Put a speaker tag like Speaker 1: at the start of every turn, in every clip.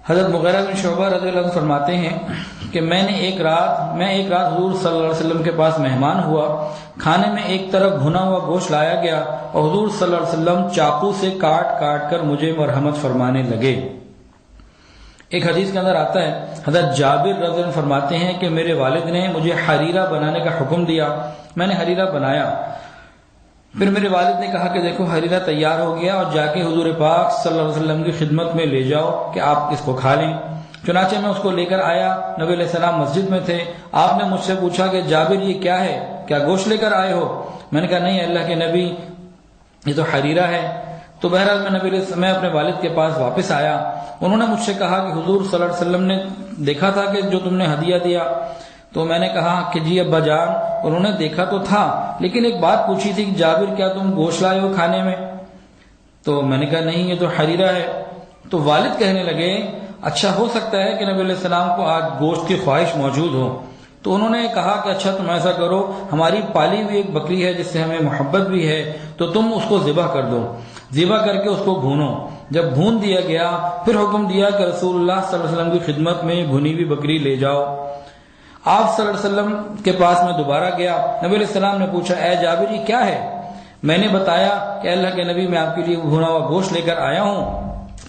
Speaker 1: حضرت مغیرہ بن شعبہ رضی اللہ عنہ فرماتے ہیں کہ میں ایک رات حضور صلی اللہ علیہ وسلم کے پاس مہمان ہوا. کھانے میں ایک طرف بھنا ہوا گوشت لایا گیا اور حضور صلی اللہ علیہ وسلم چاقو سے کاٹ کاٹ کر مجھے مرحمت فرمانے لگے. ایک حدیث کے اندر آتا ہے حضرت جابر رضی اللہ عنہ فرماتے ہیں کہ میرے والد نے مجھے حریرہ بنانے کا حکم دیا. میں نے حریرہ بنایا. پھر میرے والد نے کہا کہ دیکھو حریرہ تیار ہو گیا اور جا کے حضور پاک صلی اللہ علیہ وسلم کی خدمت میں لے جاؤ کہ آپ اس کو کھا لیں. چنانچہ میں اس کو لے کر آیا. نبی علیہ السلام مسجد میں تھے. آپ نے مجھ سے پوچھا کہ جابر یہ کیا ہے, کیا گوشت لے کر آئے ہو؟ میں نے کہا نہیں اللہ کے نبی یہ تو حریرہ ہے. تو بہرحال میں اپنے والد کے پاس واپس آیا. انہوں نے مجھ سے کہا کہ حضور صلی اللہ علیہ وسلم نے دیکھا تھا کہ جو تم نے ہدیہ دیا. تو میں نے کہا کہ جی ابا جان, انہوں نے دیکھا تو تھا لیکن ایک بات پوچھی تھی کہ جابر کیا تم گوشت لائے ہو کھانے میں؟ تو میں نے کہا نہیں یہ تو حریرہ ہے. تو والد کہنے لگے اچھا ہو سکتا ہے کہ نبی علیہ السلام کو آج گوشت کی خواہش موجود ہو. تو انہوں نے کہا کہ اچھا تم ایسا کرو, ہماری پالی ہوئی ایک بکری ہے جس سے ہمیں محبت بھی ہے, تو تم اس کو ذبح کر دو. ذبح کر کے اس کو بھونو. جب بھون دیا گیا پھر حکم دیا کہ رسول اللہ صلی اللہ علیہ وسلم کی خدمت میں بھنی ہوئی بکری لے جاؤ. آپ صلی اللہ علیہ وسلم کے پاس میں دوبارہ گیا. نبی علیہ السلام نے پوچھا اے جابر یہ کیا ہے؟ میں نے بتایا کہ اللہ کے نبی میں آپ کے لیے بھنا ہوا گوشت لے کر آیا ہوں.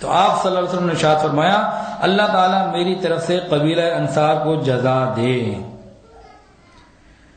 Speaker 1: تو آپ صلی اللہ علیہ وسلم نے ارشاد فرمایا اللہ تعالیٰ میری طرف سے قبیلہ انصار کو جزا دے.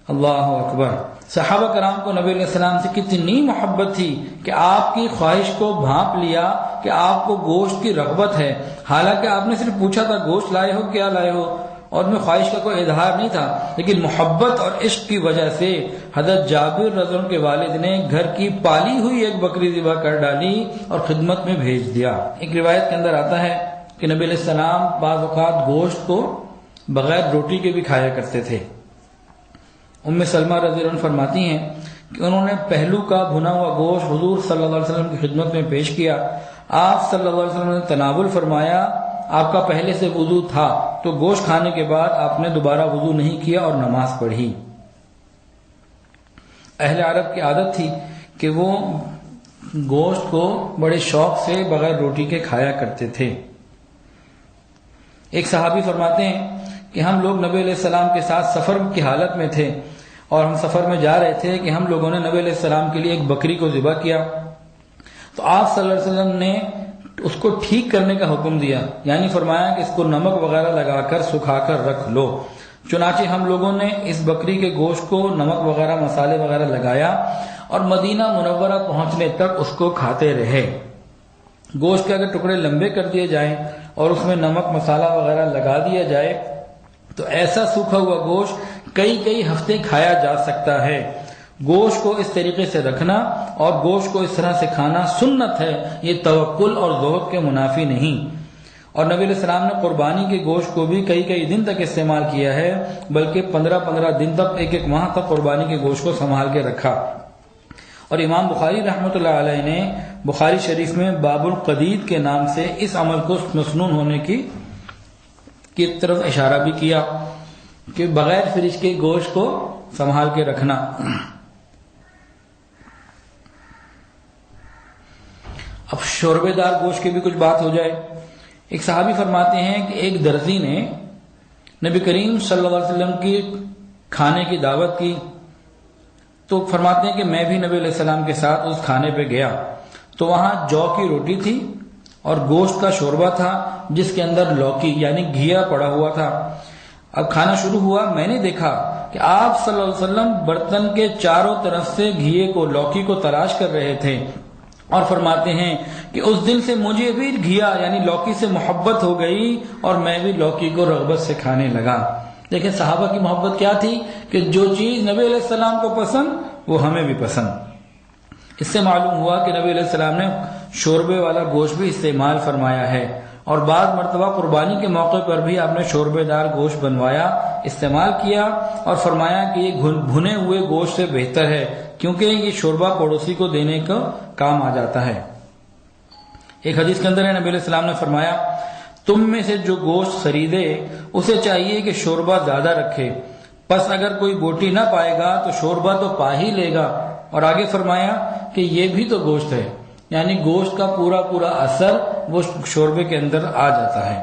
Speaker 1: اللہ اکبر. صحابہ کرام کو نبی علیہ السلام سے کتنی محبت تھی کہ آپ کی خواہش کو بھانپ لیا کہ آپ کو گوشت کی رغبت ہے. حالانکہ آپ نے صرف پوچھا تھا گوشت لائے ہو کیا لائے ہو, اور میں خواہش کا کوئی اظہار نہیں تھا, لیکن محبت اور عشق کی وجہ سے حضرت جابر رضی اللہ عنہ کے والد نے گھر کی پالی ہوئی ایک بکری ذبح کر ڈالی اور خدمت میں بھیج دیا. ایک روایت کے اندر آتا ہے کہ نبی علیہ السلام بعض اوقات گوشت کو بغیر روٹی کے بھی کھایا کرتے تھے. ام سلمہ رضی اللہ عنہ فرماتی ہیں کہ انہوں نے پہلو کا بھنا ہوا گوشت حضور صلی اللہ علیہ وسلم کی خدمت میں پیش کیا. آپ صلی اللہ علیہ وسلم نے تناول فرمایا. آپ کا پہلے سے وضو تھا تو گوشت کھانے کے بعد آپ نے دوبارہ وضو نہیں کیا اور نماز پڑھی. اہل عرب کی عادت تھی کہ وہ گوشت کو بڑے شوق سے بغیر روٹی کے کھایا کرتے تھے. ایک صحابی فرماتے ہیں کہ ہم لوگ نبی علیہ السلام کے ساتھ سفر کی حالت میں تھے اور ہم سفر میں جا رہے تھے کہ ہم لوگوں نے نبی علیہ السلام کے لیے ایک بکری کو ذبح کیا. تو آپ صلی اللہ علیہ وسلم نے اس کو ٹھیک کرنے کا حکم دیا, یعنی فرمایا کہ اس کو نمک وغیرہ لگا کر سکھا کر رکھ لو. چنانچہ ہم لوگوں نے اس بکری کے گوشت کو نمک وغیرہ مسالے وغیرہ لگایا اور مدینہ منورہ پہنچنے تک اس کو کھاتے رہے. گوشت کے اگر ٹکڑے لمبے کر دیے جائیں اور اس میں نمک مسالہ وغیرہ لگا دیا جائے تو ایسا سوکھا ہوا گوشت کئی ہفتے کھایا جا سکتا ہے. گوشت کو اس طریقے سے رکھنا اور گوشت کو اس طرح سے کھانا سنت ہے, یہ توکل اور ذوق کے منافی نہیں. اور نبی علیہ السلام نے قربانی کے گوشت کو بھی کئی دن تک استعمال کیا ہے, بلکہ 15 دن تک ایک ماہ تک قربانی کے گوشت کو سنبھال کے رکھا. اور امام بخاری رحمۃ اللہ علیہ نے بخاری شریف میں باب القدید کے نام سے اس عمل کو مسنون ہونے کی طرف اشارہ بھی کیا کہ بغیر فریج کے گوشت کو سنبھال کے رکھنا. اب شوربے دار گوشت کی بھی کچھ بات ہو جائے. ایک صحابی فرماتے ہیں کہ ایک درزی نے نبی کریم صلی اللہ علیہ وسلم کی کھانے کی دعوت کی, تو فرماتے ہیں کہ میں بھی نبی علیہ السلام کے ساتھ اس کھانے پہ گیا تو وہاں جو کی روٹی تھی اور گوشت کا شوربہ تھا جس کے اندر لوکی یعنی گھیا پڑا ہوا تھا. اب کھانا شروع ہوا, میں نے دیکھا کہ آپ صلی اللہ علیہ وسلم برتن کے چاروں طرف سے گھیے کو لوکی کو تلاش کر رہے تھے, اور فرماتے ہیں کہ اس دن سے مجھے بھی گھیا یعنی لوکی سے محبت ہو گئی اور میں بھی لوکی کو رغبت سے کھانے لگا. لیکن صحابہ کی محبت کیا تھی کہ جو چیز نبی علیہ السلام کو پسند وہ ہمیں بھی پسند. اس سے معلوم ہوا کہ نبی علیہ السلام نے شوربے والا گوشت بھی استعمال فرمایا ہے, اور بعض مرتبہ قربانی کے موقع پر بھی آپ نے شوربے دار گوشت بنوایا, استعمال کیا, اور فرمایا کہ یہ بھنے ہوئے گوشت سے بہتر ہے کیونکہ یہ شوربہ پڑوسی کو دینے کا کام آ جاتا ہے. ایک حدیث کے اندر ہے نبی علیہ السلام نے فرمایا تم میں سے جو گوشت خریدے اسے چاہیے کہ شوربہ زیادہ رکھے, پس اگر کوئی بوٹی نہ پائے گا تو شوربہ تو پا ہی لے گا. اور آگے فرمایا کہ یہ بھی تو گوشت ہے, یعنی گوشت کا پورا اثر وہ شوربے کے اندر آ جاتا ہے.